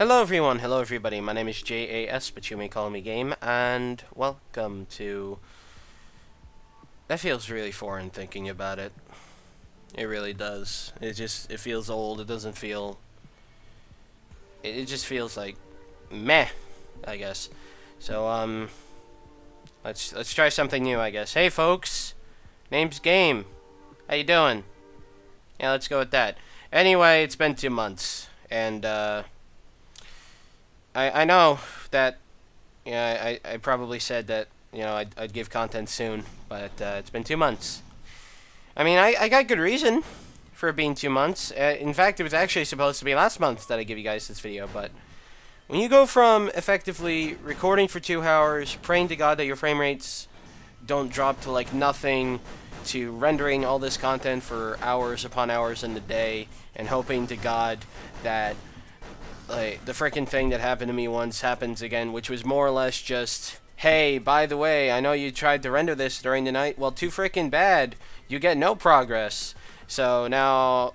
Hello everyone, hello everybody, my name is J.A.S, but you may call me Game, and welcome to... That feels really foreign thinking about it. It really does. It feels old, it doesn't feel... It just feels like... meh, I guess. So, let's try something new, I guess. Hey folks, name's Game. How you doing? Yeah, let's go with that. Anyway, it's been 2 months, and, I know that, yeah, I probably said that, you know, I'd give content soon, but it's been 2 months. I mean, I got good reason for it being 2 months. In fact, it was actually supposed to be last month that I give you guys this video, but when you go from effectively recording for 2 hours, praying to God that your frame rates don't drop to like nothing, to rendering all this content for hours upon hours in the day, and hoping to God that like the frickin' thing that happened to me once happens again, which was more or less just, hey, by the way, I know you tried to render this during the night. Well, too frickin' bad. You get no progress. So now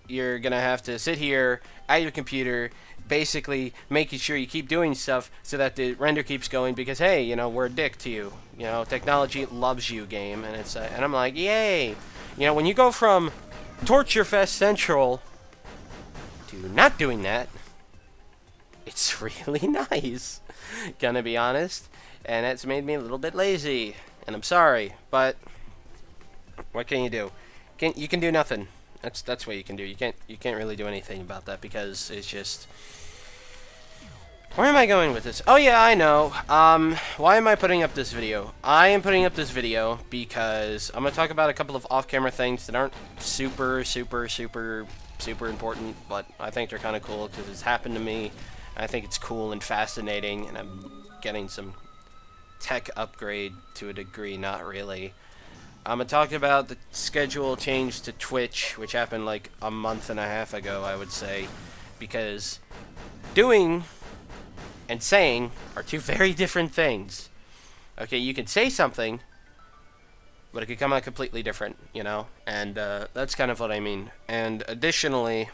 you're gonna have to sit here at your computer, basically making sure you keep doing stuff so that the render keeps going because, hey, you know, we're a dick to you. You know, technology loves you, game. And it's and I'm like, yay. You know, when you go from Torture Fest Central to not doing that, it's really nice, gonna be honest, and it's made me a little bit lazy, and I'm sorry, but what can you do? You can do nothing. That's what you can do. You can't really do anything about that because it's just. Where am I going with this? Oh yeah, I know. Why am I putting up this video? I am putting up this video because I'm gonna talk about a couple of off-camera things that aren't super important, but I think they're kind of cool because it's happened to me. I think it's cool and fascinating, and I'm getting some tech upgrade to a degree, not really. I'm gonna talk about the schedule change to Twitch, which happened like a month and a half ago, I would say, because doing and saying are two very different things. Okay, you can say something, but it could come out completely different, you know, and that's kind of what I mean. And additionally,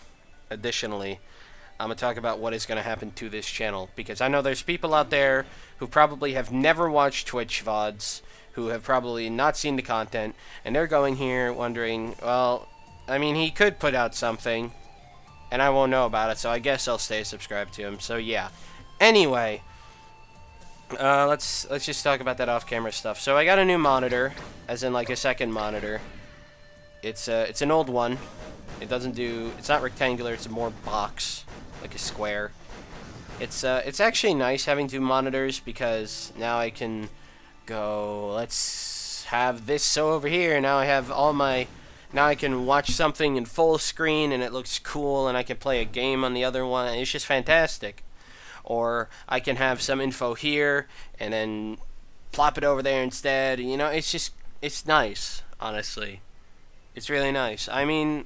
I'm going to talk about what is going to happen to this channel, because I know there's people out there who probably have never watched Twitch VODs, who have probably not seen the content, and they're going here wondering, well, I mean, he could put out something, and I won't know about it, so I guess I'll stay subscribed to him, so yeah. Anyway, let's just talk about that off-camera stuff. So I got a new monitor, as in like a second monitor. It's an old one. It's not rectangular, it's a more box, like a square. It's actually nice having 2 monitors because now I can go, let's have this so over here. Now I have now I can watch something in full screen and it looks cool, and I can play a game on the other one, and it's just fantastic. Or I can have some info here and then plop it over there instead. You know, it's nice, honestly. It's really nice. I mean,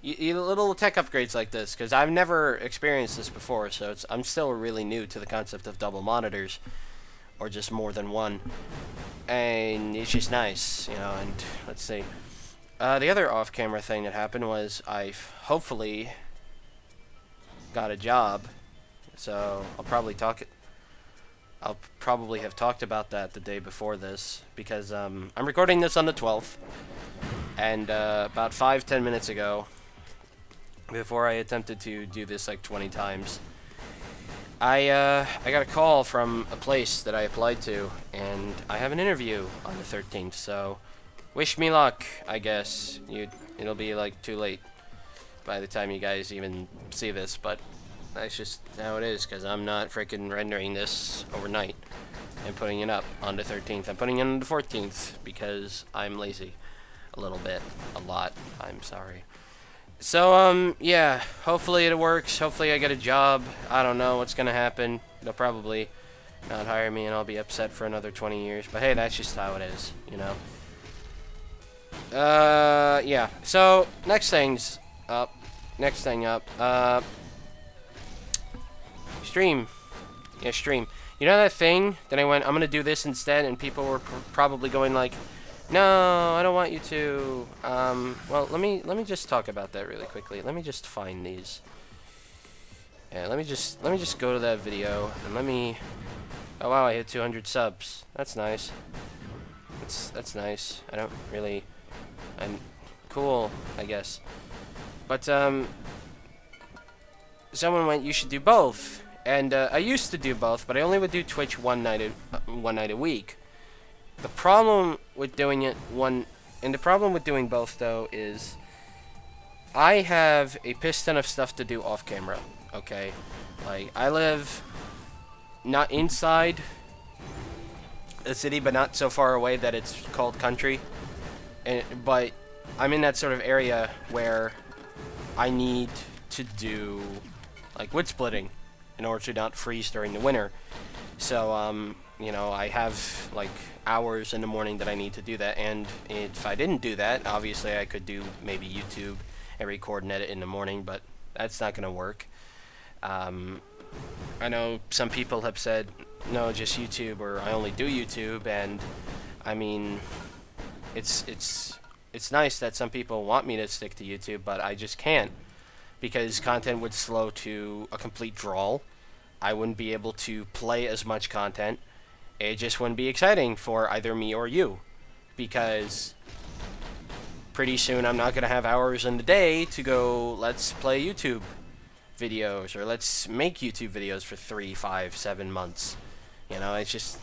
you little tech upgrades like this, because I've never experienced this before, so I'm still really new to the concept of double monitors, or just more than one, and it's just nice, you know. And let's see, the other off-camera thing that happened was I've hopefully got a job, so I'll probably have talked about that the day before this, because I'm recording this on the 12th, and about 5-10 minutes ago, before I attempted to do this like 20 times, I got a call from a place that I applied to, and I have an interview on the 13th, so wish me luck, I guess. It'll be like too late by the time you guys even see this, but that's just how it is, because I'm not freaking rendering this overnight and putting it up on the 13th. I'm putting it on the 14th because I'm lazy a little bit, a lot, I'm sorry. So, yeah, hopefully it works. Hopefully I get a job. I don't know what's gonna happen. They'll probably not hire me and I'll be upset for another 20 years, but hey, that's just how it is, you know. Yeah, so next thing up, stream. Yeah, stream. You know that thing that I went, I'm gonna do this instead, and people were probably going like, no, I don't want you to. Well, let me just talk about that really quickly. Let me just find these. Yeah, let me just go to that video and let me. Oh wow, I hit 200 subs. That's nice. That's nice. I don't really. I'm cool, I guess. But someone went, you should do both, and I used to do both, but I only would do Twitch one night a week. The problem with doing the problem with doing both though is I have a piss ton of stuff to do off camera. Okay, like I live not inside a city, but not so far away that it's called country, but I'm in that sort of area where I need to do like wood splitting in order to not freeze during the winter. So you know, I have like hours in the morning that I need to do that, and if I didn't do that, obviously I could do maybe YouTube and record and edit in the morning, but that's not gonna work. I know some people have said no, just YouTube, or I only do YouTube, and I mean, it's nice that some people want me to stick to YouTube, but I just can't, because content would slow to a complete drawl. I wouldn't be able to play as much content. It just wouldn't be exciting for either me or you, because pretty soon I'm not going to have hours in the day to go, let's play YouTube videos, or let's make YouTube videos for 3, 5, 7 months. You know, it's just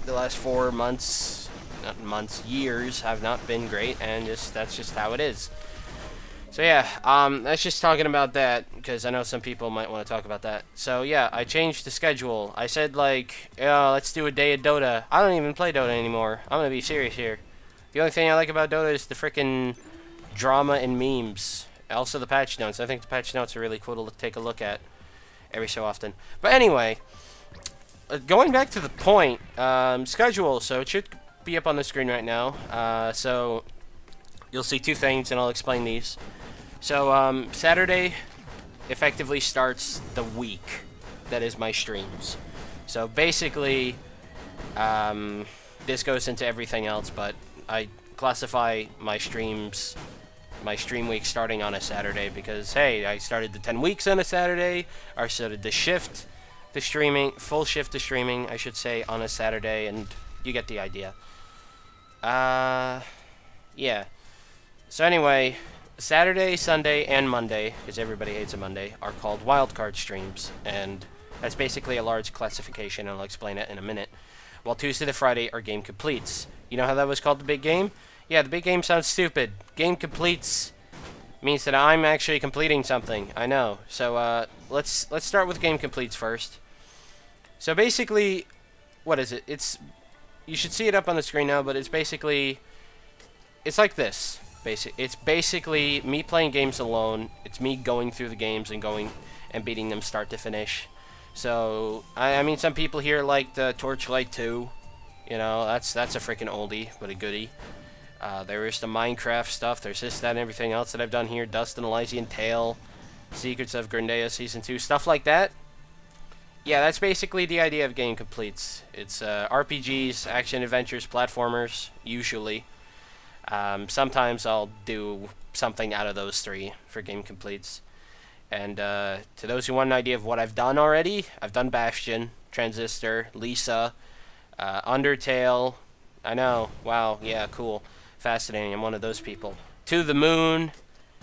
the last 4 months, not months, years have not been great, and that's just how it is. So yeah, that's just talking about that, because I know some people might want to talk about that. So yeah, I changed the schedule. I said like, yeah, let's do a day of Dota. I don't even play Dota anymore. I'm gonna be serious here. The only thing I like about Dota is the frickin' drama and memes. Also the patch notes. I think the patch notes are really cool to take a look at every so often. But anyway, going back to the point, schedule. So it should be up on the screen right now. So you'll see two things, and I'll explain these. So Saturday effectively starts the week that is my streams. So basically, this goes into everything else, but I classify my streams, my stream week starting on a Saturday, because hey, I started the 10 weeks on a Saturday, or started the shift, the streaming, full shift to streaming, I should say, on a Saturday, and you get the idea. Yeah. So anyway, Saturday, Sunday, and Monday, because everybody hates a Monday, are called wildcard streams, and that's basically a large classification, and I'll explain it in a minute. While Tuesday to Friday are game completes. You know how that was called the big game? Yeah, the big game sounds stupid. Game completes means that I'm actually completing something. I know. So let's start with game completes first. So basically, what is it? You should see it up on the screen now, but it's basically, it's like this. It's basically me playing games alone. It's me going through the games and going and beating them start to finish. So I mean, some people here like the Torchlight 2. You know, that's a freaking oldie, but a goodie. There is the Minecraft stuff. There's this, that, and everything else that I've done here. Dust and Elysian Tale, Secrets of Grandia Season 2, stuff like that. Yeah, that's basically the idea of game completes. It's RPGs, action adventures, platformers, usually. Sometimes I'll do something out of those three for game completes. And to those who want an idea of what I've done already, I've done Bastion, Transistor, Lisa, Undertale. I know, wow, yeah, cool, fascinating. I'm one of those people. To the Moon.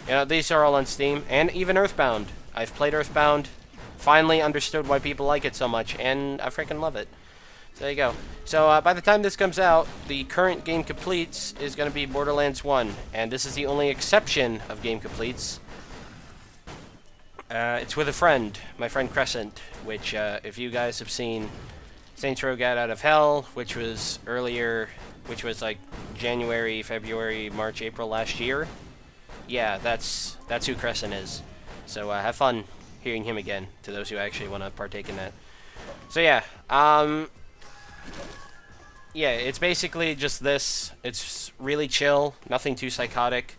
You know, these are all on Steam, and even Earthbound. I've played Earthbound, finally understood why people like it so much, and I freaking love it. So there you go. So by the time this comes out, the current game completes is going to be Borderlands 1, and this is the only exception of game completes. It's with a friend, my friend Crescent, which if you guys have seen Saints Row Get Out of Hell, which was earlier, which was like January, February, March, April last year. Yeah, that's who Crescent is. So have fun hearing him again, to those who actually want to partake in that. So yeah, yeah, it's basically just this. It's really chill, nothing too psychotic.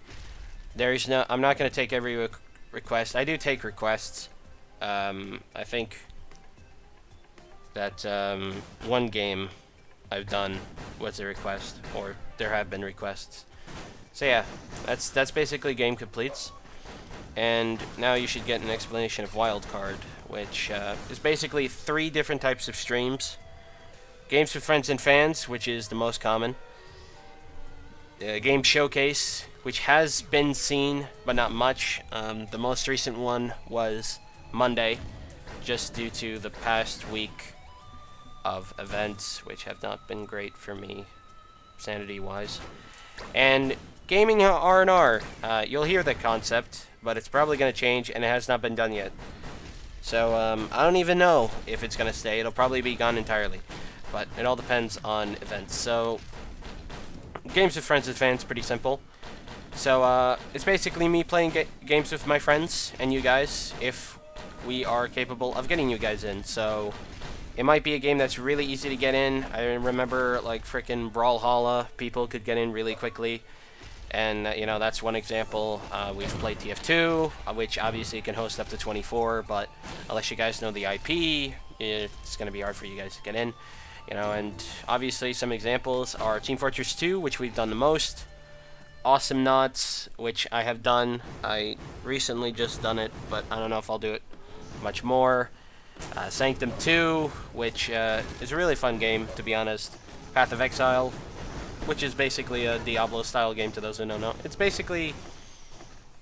I'm not going to take every request. I do take requests. I think that one game I've done was a request, or there have been requests. So yeah, that's basically game completes. And now you should get an explanation of Wildcard, which is basically 3 different types of streams. Games with friends and fans, which is the most common. Game Showcase, which has been seen, but not much. The most recent one was Monday, just due to the past week of events, which have not been great for me, sanity-wise. And Gaming R&R. You'll hear the concept, but it's probably going to change, and it has not been done yet. So, I don't even know if it's going to stay. It'll probably be gone entirely. But it all depends on events. So, games with friends and fans, pretty simple. So, it's basically me playing games with my friends and you guys, if we are capable of getting you guys in. So, it might be a game that's really easy to get in. I remember, like, frickin' Brawlhalla, people could get in really quickly. And, you know, that's one example. We've played TF2, which obviously can host up to 24, but unless you guys know the IP, it's going to be hard for you guys to get in. You know, and obviously some examples are Team Fortress 2, which we've done the most. Awesome Knots, which I have done. I recently just done it, but I don't know if I'll do it much more. Sanctum 2, which is a really fun game, to be honest. Path of Exile, which is basically a Diablo-style game to those who don't know. It's basically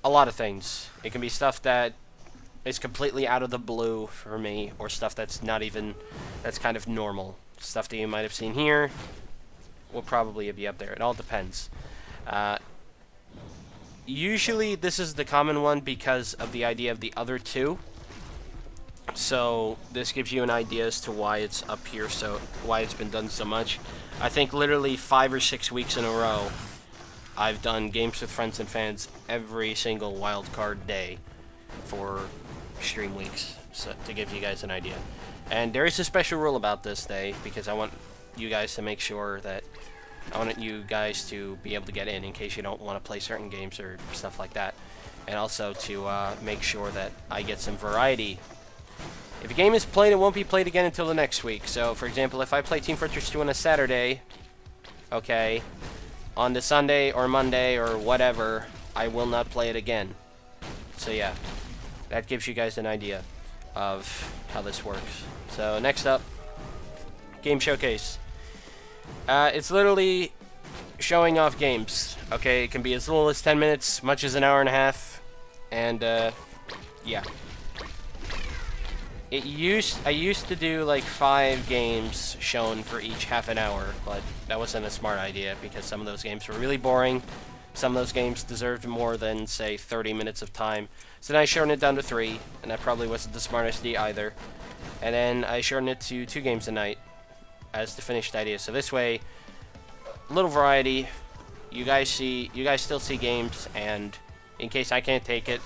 a lot of things. It can be stuff that is completely out of the blue for me, or stuff that's not even, that's kind of normal. Stuff that you might have seen here will probably be up there. It all depends. Usually this is the common one because of the idea of the other 2. So this gives you an idea as to why it's up here, so why it's been done so much. I think literally 5 or 6 weeks in a row, I've done games with friends and fans every single wildcard day for stream weeks, so to give you guys an idea. And there is a special rule about this day, because I want you guys to make sure that I want you guys to be able to get in case you don't want to play certain games or stuff like that. And also to make sure that I get some variety. If a game is played, it won't be played again until the next week. So, for example, if I play Team Fortress 2 on a Saturday, okay, on the Sunday or Monday or whatever, I will not play it again. So, yeah, that gives you guys an idea of how this works. So, next up, Game Showcase. It's literally showing off games. Okay, it can be as little as 10 minutes, much as an hour and a half, and, yeah. I used to do like 5 games shown for each half an hour, but that wasn't a smart idea because some of those games were really boring. Some of those games deserved more than, say, 30 minutes of time. So then I shortened it down to 3, and that probably wasn't the smartest idea either. And then I shortened it to 2 games a night as the finished idea. So this way, a little variety. You guys still see games, and in case I can't take it,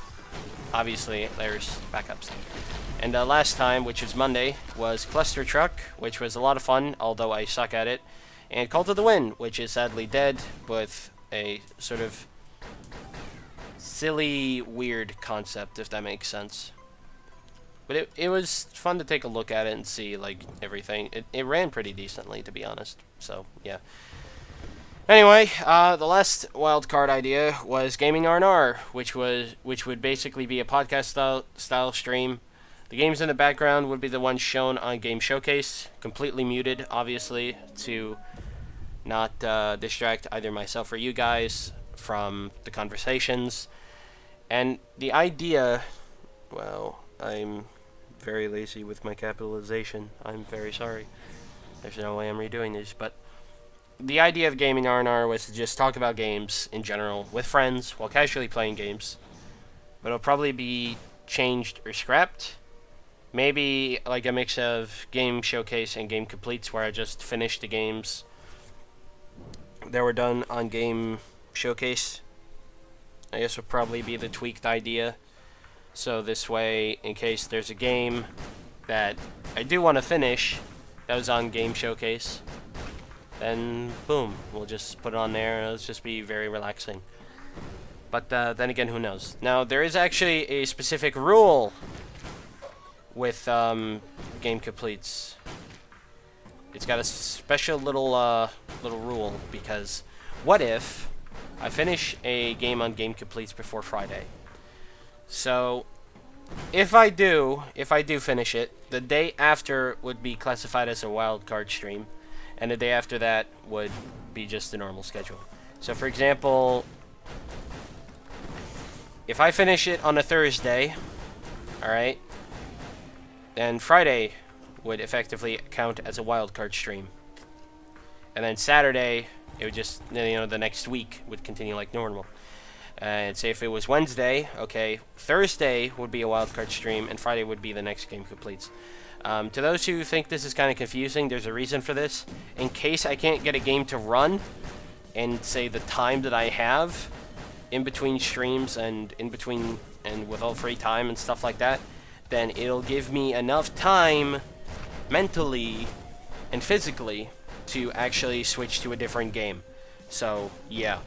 obviously there's backups. And last time, which was Monday, was Cluster Truck, which was a lot of fun, although I suck at it. And Call to the Wind, which is sadly dead, with a sort of silly, weird concept, if that makes sense. But it was fun to take a look at it and see, like, everything. It ran pretty decently, to be honest. So, yeah. Anyway, the last wildcard idea was Gaming R&R, which would basically be a podcast style stream. The games in the background would be the ones shown on Game Showcase, completely muted, obviously, to not distract either myself or you guys from the conversations. And the idea, well, I'm very lazy with my capitalization. I'm very sorry. There's no way I'm redoing this, but the idea of Gaming R&R was to just talk about games in general with friends while casually playing games. But it'll probably be changed or scrapped. Maybe like a mix of Game Showcase and Game Completes, where I just finished the games that were done on Game Showcase. I guess would probably be the tweaked idea. So this way, in case there's a game that I do want to finish that was on Game Showcase, then boom, we'll just put it on there and it'll just be very relaxing. But then again, who knows? Now, there is actually a specific rule with Game Completes. It's got a special little rule, because what if I finish a game on Game Completes before Friday? So if I do finish it, the day after would be classified as a wild card stream, and the day after that would be just the normal schedule. So for example, if I finish it on a Thursday, alright, then Friday would effectively count as a wild card stream. And then Saturday, it would just, the next week would continue like normal. And say if it was Wednesday, okay, Thursday would be a wildcard stream, and Friday would be the next game completes. To those who think this is kind of confusing, there's a reason for this. In case I can't get a game to run, and say the time that I have in between streams and in between and with all free time and stuff like that, then it'll give me enough time mentally and physically to actually switch to a different game. So yeah.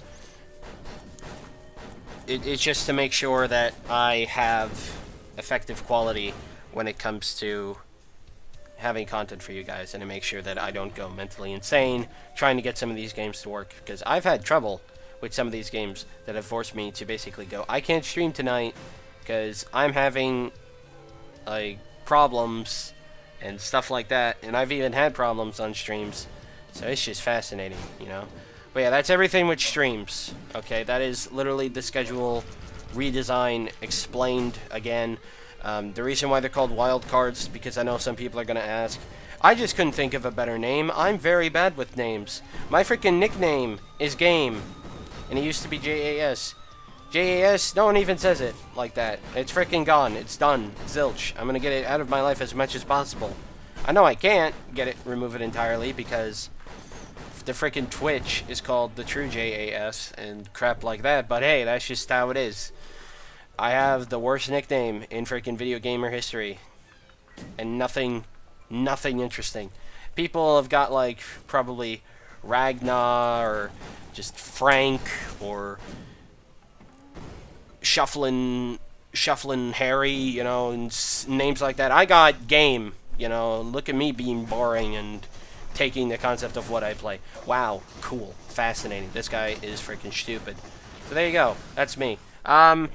It's just to make sure that I have effective quality when it comes to having content for you guys, and to make sure that I don't go mentally insane trying to get some of these games to work, because I've had trouble with some of these games that have forced me to basically go, I can't stream tonight because I'm having like problems and stuff like that, and I've even had problems on streams, so it's just fascinating, But yeah, that's everything with streams. Okay, that is literally the schedule redesign explained again. The reason why they're called wild cards is because I know some people are going to ask. I just couldn't think of a better name. I'm very bad with names. My freaking nickname is Game, and it used to be J.A.S. J.A.S., no one even says it like that. It's freaking gone. It's done. Zilch. I'm going to get it out of my life as much as possible. I know I can't remove it entirely because the freaking Twitch is called the true J.A.S. and crap like that, but hey, that's just how it is. I have the worst nickname in freaking video gamer history, and nothing interesting. People have got like probably Ragnar or just Frank or Shufflin' Harry, and names like that. I got Game, look at me being boring and taking the concept of what I play. Wow, cool, fascinating. This guy is freaking stupid. So there you go. That's me. Let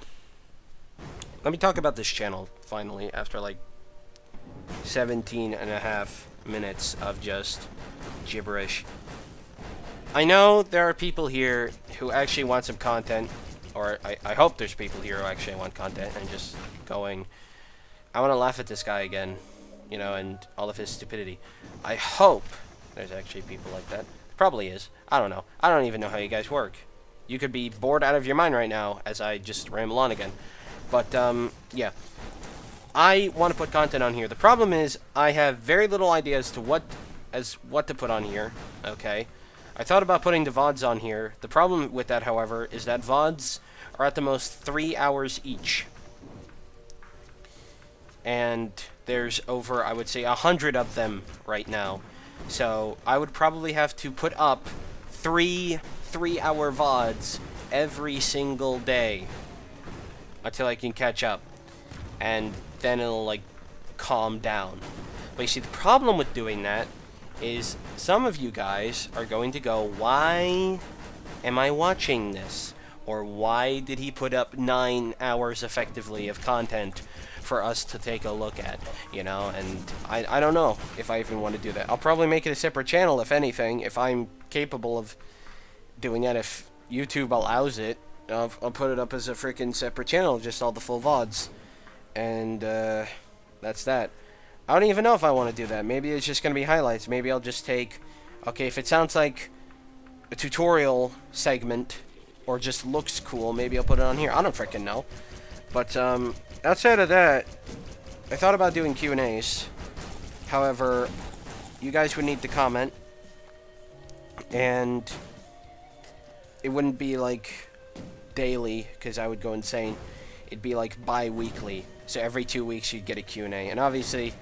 me talk about this channel, finally, after like 17 and a half minutes of just gibberish. I know there are people here who actually want some content, or I hope there's people here who actually want content and just going, I want to laugh at this guy again, and all of his stupidity. I hope there's actually people like that. Probably is. I don't know. I don't even know how you guys work. You could be bored out of your mind right now as I just ramble on again. But, yeah. I want to put content on here. The problem is I have very little idea as to what to put on here. Okay. I thought about putting the VODs on here. The problem with that, however, is that VODs are at the most 3 hours each. And there's over, I would say, 100 of them right now. So I would probably have to put up 3 3-hour VODs every single day until I can catch up. And then it'll, like, calm down. But you see, the problem with doing that is some of you guys are going to go, why am I watching this? Or why did he put up 9 hours effectively of content for us to take a look at, and I don't know if I even want to do that. I'll probably make it a separate channel, if anything, if I'm capable of doing that. If YouTube allows it, I'll put it up as a freaking separate channel, just all the full VODs, and that's that. I don't even know if I want to do that. Maybe it's just going to be highlights. Maybe I'll just take, okay, if it sounds like a tutorial segment or just looks cool, maybe I'll put it on here. I don't freaking know. But outside of that, I thought about doing Q&As. However, you guys would need to comment, and it wouldn't be like daily because I would go insane. It'd be like bi-weekly. So every 2 weeks you'd get a Q&A. And obviously,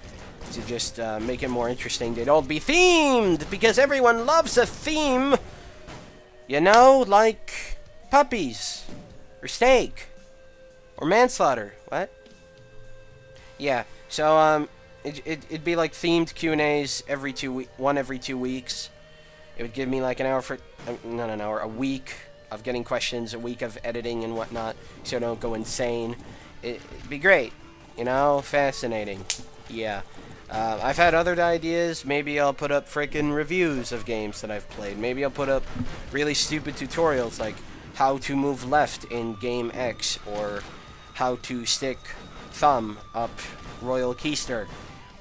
to just make it more interesting, they'd all be themed because everyone loves a theme. Like puppies or steak. Or manslaughter. What? Yeah. So, it'd be like themed Q&As every 2 weeks. One every 2 weeks. It would give me like an hour for... not an hour. A week of getting questions. A week of editing and whatnot. So I don't go insane. it'd be great. You know, fascinating. Yeah. I've had other ideas. Maybe I'll put up frickin' reviews of games that I've played. Maybe I'll put up really stupid tutorials like how to move left in game X or how to stick thumb up Royal Keister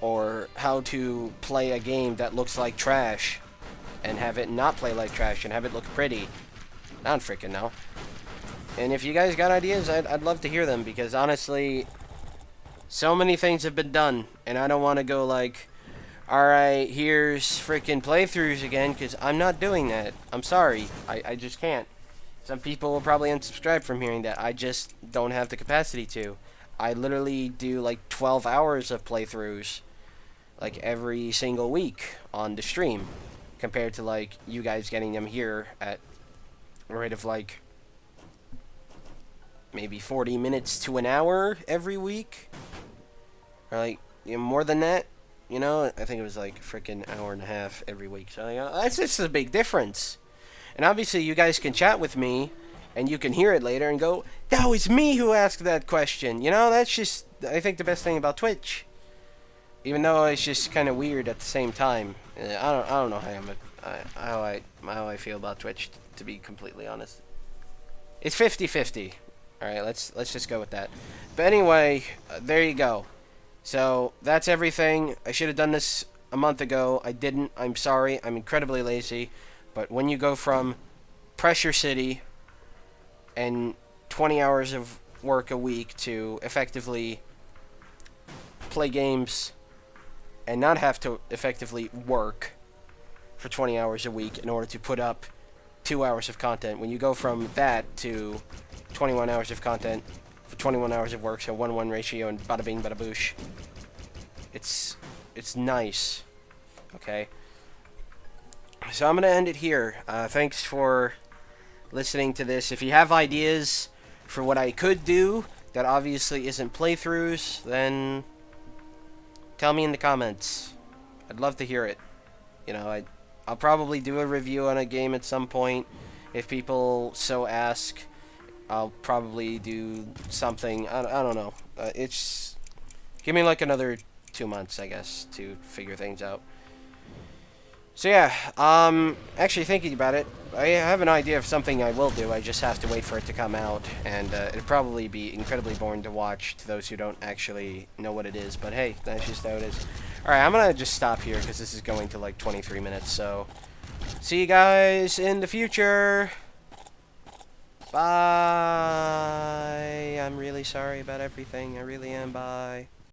or how to play a game that looks like trash and have it not play like trash and have it look pretty. I don't frickin' know. And if you guys got ideas, I'd love to hear them because honestly, so many things have been done, and I don't want to go like, alright, here's freaking playthroughs again, because I'm not doing that. I'm sorry. I just can't. Some people will probably unsubscribe from hearing that. I just don't have the capacity to. I literally do like 12 hours of playthroughs, like every single week on the stream, compared to like you guys getting them here at a rate of like maybe 40 minutes to an hour every week. Or like, you know, more than that. You know, I think it was like freaking hour and a half every week. So that's just a big difference. And obviously you guys can chat with me and you can hear it later and go, that was me who asked that question. You know, that's just, I think, the best thing about Twitch. Even though it's just kind of weird at the same time. I don't know how I feel about Twitch, to be completely honest. It's 50-50. Alright, let's just go with that. But anyway, there you go. So, that's everything. I should have done this a month ago. I didn't. I'm sorry. I'm incredibly lazy. But when you go from Pressure City and 20 hours of work a week to effectively play games and not have to effectively work for 20 hours a week in order to put up 2 hours of content, when you go from that to 21 hours of content for 21 hours of work, so 1-1 ratio and bada bing bada boosh, it's nice. Okay, so I'm gonna end it here. Thanks for listening to this. If you have ideas for what I could do that obviously isn't playthroughs, then tell me in the comments. I'd love to hear it. You know, I'll probably do a review on a game at some point if people so ask. I'll probably do something. I don't know. It's, give me like another 2 months, I guess, to figure things out. So yeah, actually thinking about it, I have an idea of something I will do. I just have to wait for it to come out, and it'd probably be incredibly boring to watch to those who don't actually know what it is. But hey, that's just how it is. Alright, I'm gonna just stop here because this is going to like 23 minutes. So, see you guys in the future. Bye. I'm really sorry about everything. I really am. Bye.